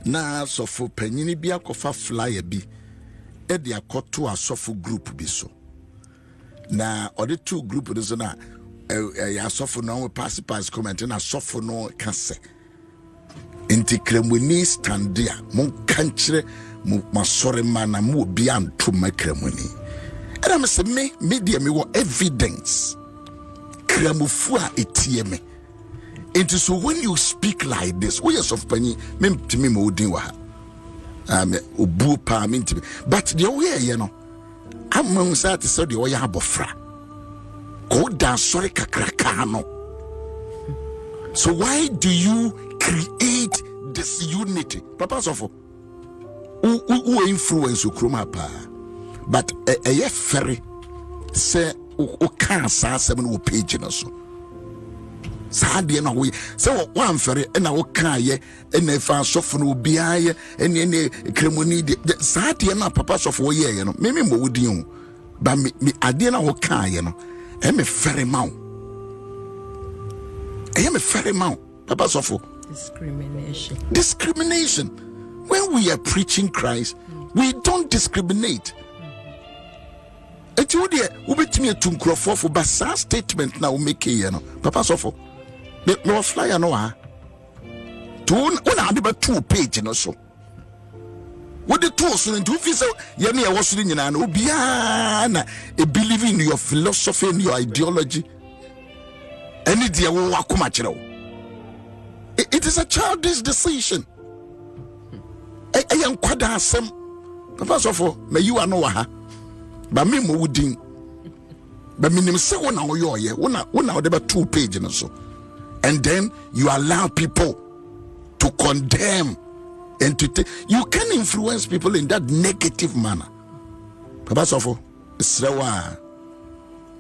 na sofo panyini bi akofa flyer bi e de akoto asofo group bi so na ode two group no so na asofo no pass comment na asofo no ka se enti kremuni standia mon kanchire masore mana mu obi anto makremuni and I'm say me media me wo evidence kremufu a etie me. And so when you speak like this, we are soft penny, mem to me modin wa. Ubu pa minti. But the way you know, I'm on sat so the way abofra. Go down sorry kakrakano. So why do you create this unity? Papa Sofo. Who influence ukruma pa. But a ferry say o can sa 7 page no so. Sadie na we so one ferry na wo kan ye na fa sofo no bia ye ene kremoni de sadie na papa sofo ye no me mo wodin o ba me ade na wo kan ye no e me ferry ma me ferry ma papa sofo discrimination when we are preaching Christ we don't discriminate. Eti wo de wo betimi atum krofo for ba sa statement na wo make ye no papa sofo no flyer no ha to una ade ba 2 page no so what the two so into fi so ye na e wo so nyina na obia na e believe in your philosophy and your ideology any dia wo akoma kire wo it is a childish decision yan kwada asem papa sofo me you are no ha ba me mo wudin ba minim se wo na wo ye wo na ade ba 2 page no so. And then you allow people to condemn and to you can influence people in that negative manner. Papa Sofo, Srewa,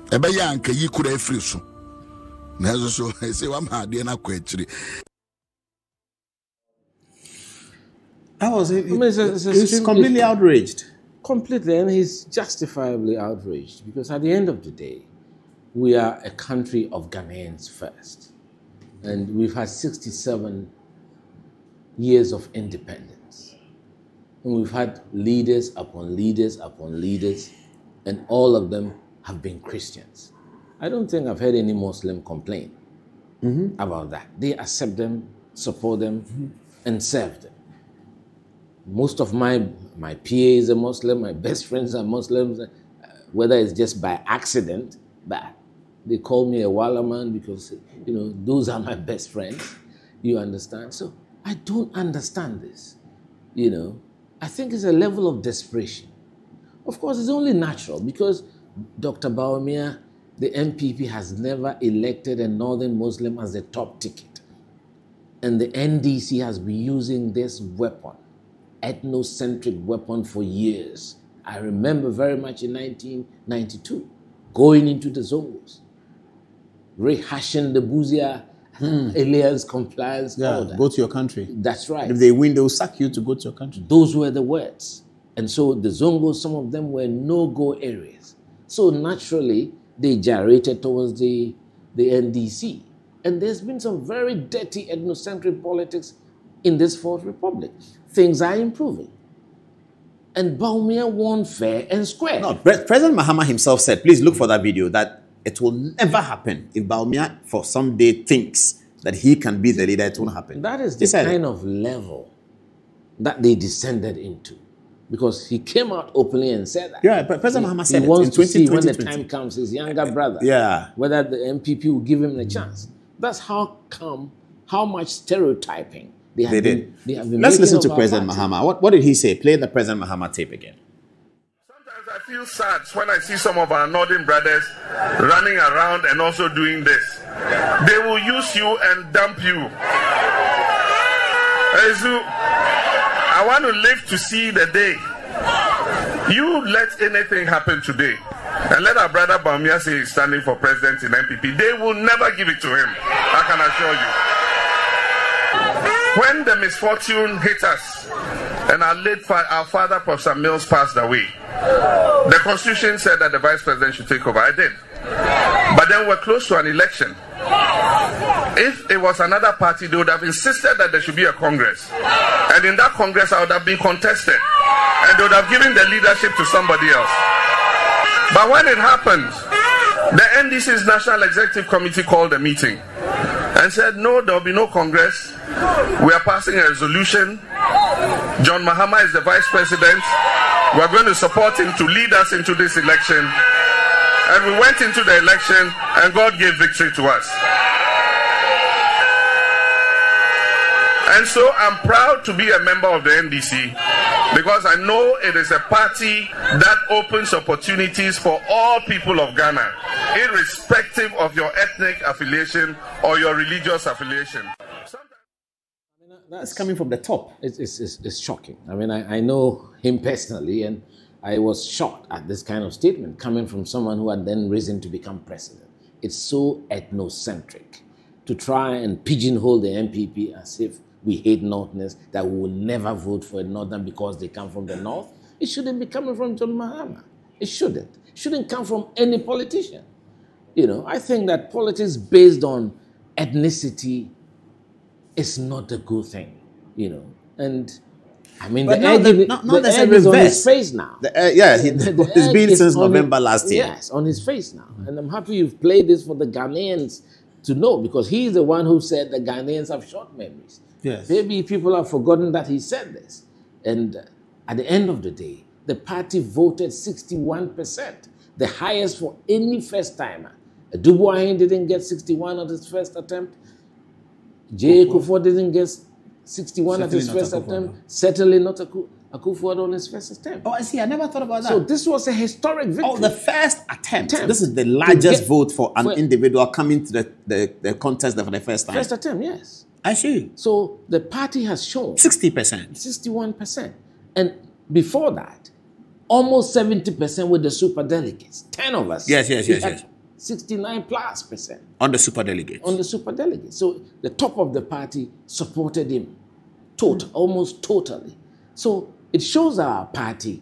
Ebeya anke yi kura efri so. Na so say wa ma de na kwachiri. He's completely outraged. Completely, and he's justifiably outraged because at the end of the day, we are a country of Ghanaians first. And we've had 67 years of independence. And we've had leaders upon leaders upon leaders, and all of them have been Christians. I don't think I've heard any Muslim complain about that. They accept them, support them, and serve them. Most of my PA is a Muslim, my best friends are Muslims, whether it's just by accident, but they call me a Wallaman because, you know, those are my best friends. You understand? So I don't understand this. You know, I think it's a level of desperation. Of course, it's only natural because Dr. Bawumia, the MPP, has never elected a Northern Muslim as the top ticket. And the NDC has been using this weapon, ethnocentric weapon, for years. I remember very much in 1992, going into the Zongos, rehashing the Buzia alliance compliance order. Go to your country. That's right. If they win, they'll sack you to go to your country. Those were the words. And so the Zongos, some of them were no-go areas. So naturally, they gyrated towards the NDC. And there's been some very dirty ethnocentric politics in this Fourth Republic. Things are improving. And Bawumia won fair and square. No, President Mahama himself said, please look for that video, that it will never happen. If Bawumia for some day thinks that he can be the leader, it won't happen. That is the kind of level that they descended into. Because he came out openly and said that. Yeah, President Mahama said he wants to see when the time comes, his younger brother, whether the MPP will give him the chance. That's how much stereotyping they have been. Let's listen to President Mahama. What did he say? Play the President Mahama tape again. I feel sad when I see some of our northern brothers running around and also doing this. They will use you and dump you. Ezu, I want to live to see the day. You let anything happen today, and let our brother Bawumia say he's standing for president in MPP. They will never give it to him. I can assure you. When the misfortune hit us, and our father, Professor Mills, passed away, the Constitution said that the Vice President should take over. I did. But then we're close to an election. If it was another party, they would have insisted that there should be a Congress. And in that Congress, I would have been contested. And they would have given the leadership to somebody else. But when it happened, the NDC's National Executive Committee called a meeting and said, no, there will be no Congress. We are passing a resolution. John Mahama is the vice president. We are going to support him to lead us into this election. And we went into the election and God gave victory to us. And so I'm proud to be a member of the NDC because I know it is a party that opens opportunities for all people of Ghana, irrespective of your ethnic affiliation or your religious affiliation. That's coming from the top. It's shocking. I mean, I know him personally, and I was shocked at this kind of statement coming from someone who had then risen to become president. It's so ethnocentric to try and pigeonhole the NPP as if we hate Northerners, that we will never vote for a Northern because they come from the North. It shouldn't be coming from John Mahama. It shouldn't. It shouldn't come from any politician. You know, I think that politics based on ethnicity is not a good thing, you know. And I mean, but the egg is on his face now. It's been since November last year. Yes, on his face now. And I'm happy you've played this for the Ghanaians to know, because he's the one who said the Ghanaians have short memories. Yes. Maybe people have forgotten that he said this. And at the end of the day, the party voted 61%, the highest for any first-timer. Dubois didn't get 61 at his first attempt. J. Akufo didn't get 61 at his first attempt. Certainly not Akufo on his first attempt. Oh, I see. I never thought about that. So this was a historic victory. Oh, the first attempt. This is the largest vote for an individual coming to the contest for the first time. First attempt, yes. I see. So the party has shown 60%. 61%. And before that, almost 70% with the super delegates. 10 of us. Yes. 69+%. On the super delegates. On the super delegates. So the top of the party supported him almost totally. So it shows our party,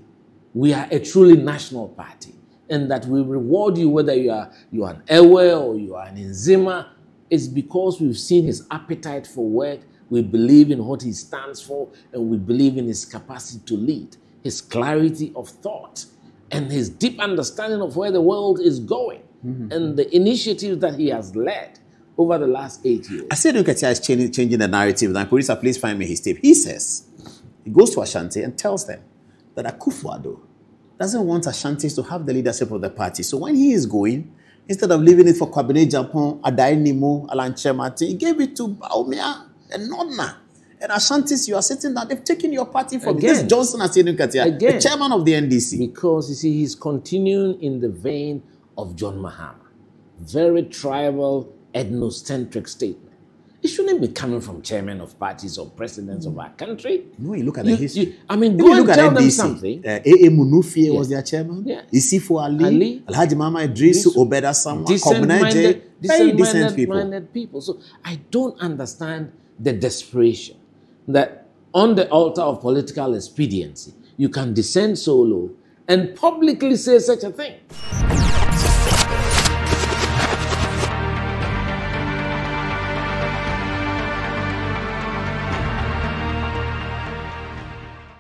we are a truly national party, and that we reward you whether you are an Ewe or you are an Nzima. It's because we've seen his appetite for work, we believe in what he stands for, and we believe in his capacity to lead, his clarity of thought, and his deep understanding of where the world is going, and the initiatives that he has led over the last 8 years. I said Adom-Otchere is changing the narrative. And Producer, please find me his tape. He says, he goes to Ashanti and tells them that Akufo-Addo doesn't want Ashantis to have the leadership of the party. So when he is going, instead of leaving it for Kwabena Agyapong, Adai Nimo, Alan Chemati, he gave it to Bawumia and Nonna. And Ashantis, you are sitting down. They've taken your party from this Johnson Adom-Otchere, the chairman of the NDC. Because, you see, he's continuing in the vein of John Mahama. Very tribal, ethnocentric statement. It shouldn't be coming from chairmen of parties or presidents of our country. No, you look at the history. I mean, go and tell them something. A.A. Munufie was their chairman. Yes. Isifu Ali, Alhaji Mama Idrisu, Obeda Samwa, Kwabena Agyapong, very decent people. So I don't understand the desperation that on the altar of political expediency, you can descend so low and publicly say such a thing.